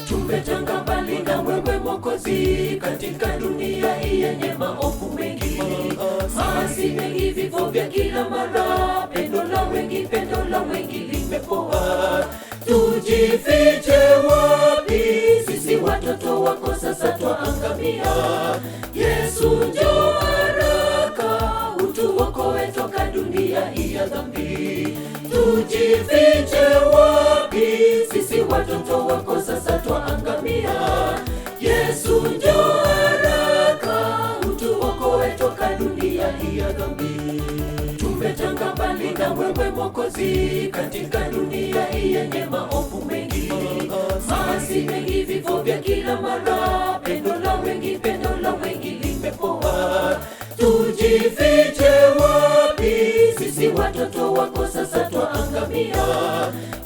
Tumetanga mbali na wewe Mwokozi, katika dunia hii yenye maovu mengi, maasi mengi, vifo vya kila mara, pendo la wengi limepoa. Tujifiche wapi sisi watoto wako, sasa twaangamia. Yesu njoo haraka, utuokoe toka dunia hii ya dhambi. Tujifiche wapi sisi watoto wako, sasa twaangamia. Yesu njoo haraka, utuokoe toka dunia hii ya dhambi. Tumetanga mbali na wewe Mwokozi, katika dunia hii yenye maovu mengi, maasi mengi, vifo vya kila mara, pendo la wengi limepoa. Tujifiche wapi sisi watoto wako, sasa twaangamia.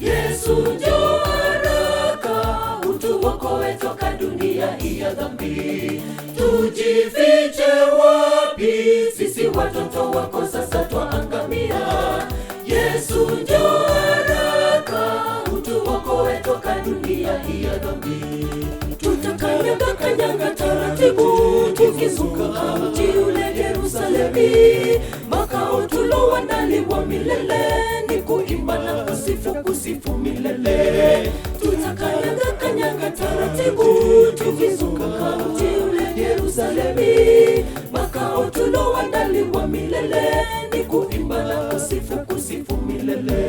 Yesu njoo haraka, utuokoe toka dunia hii ya dhambi. Tujifiche wapi sisi watoto wako, sasa twaangamia. Yesu njoo haraka, utuokoe toka dunia hii ya dhambi. Tutakanyaga taratibu, tukizunguka mji ule Yerusalemu, makao tuloandaliwa milele, ni kuimba na kusifu milele. Tutakanyaga taratibu, tukizunguka mji ule Yerusalemu, makao tuloandaliwa milele, ni kuimba na kusifu milele.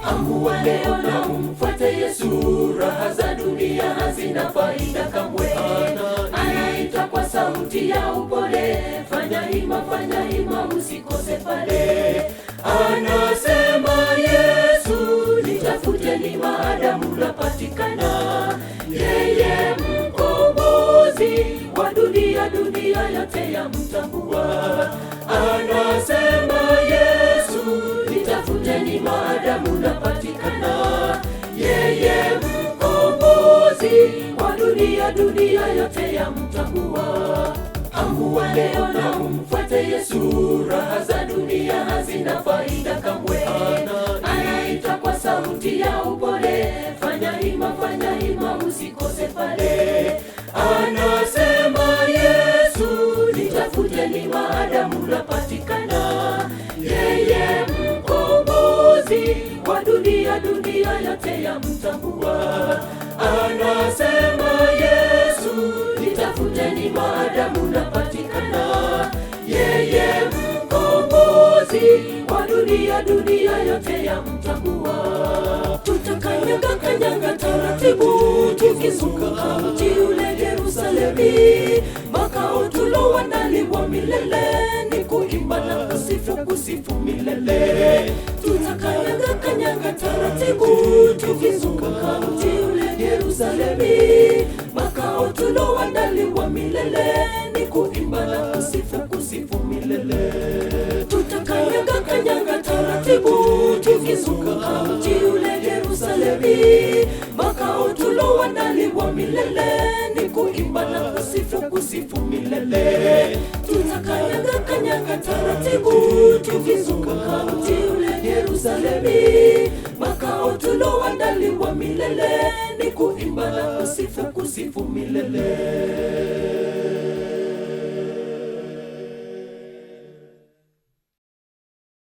Amua leo na umfuate Yesu, raha za dunia hazina faida kamwe. Anaita kwa sauti ya upole, fanya hima usikose pale. Anasema Yesu, nitafuteni maadamu napatikana. Yeye mkombozi wa dunia yote yamtambua. Anasema Yesu, nitafuteni maadamu napatikana. Yeye mkombozi wa dunia yote yamtambua. Amua leo na umfuate Yesu, raha za dunia hazina faida kamwe. Anaita kwa sauti ya upole, fanya hima usikose pale. Anasema Yesu, nitafuteni maadamu napatikana. Yeye mkombozi wa dunia yote yamtambua. Anasema Yesu, nitafuteni maadamu napatikana. Yeye mkombozi wa dunia yote yamtambua. Tutakanyaga taratibu, tukizunguka mji ule Yerusalemu, makao tuloandaliwa milele, ni kuimba na kusifu milele. Tutakanyaga taratibu, tukizunguka mji ule Yerusalemu, makao tuloandaliwa milele, ni kuimba na kusifu milele. Tutakanyaga taratibu, tukizunguka mji ule Yerusalemu, makao tuloandaliwa milele, ni kuimba na kusifu milele. Tutakanyaga taratibu, tukizunguka mji ule Yerusalemu, makao tuloandaliwa milele, ni kuimba na kusifu milele.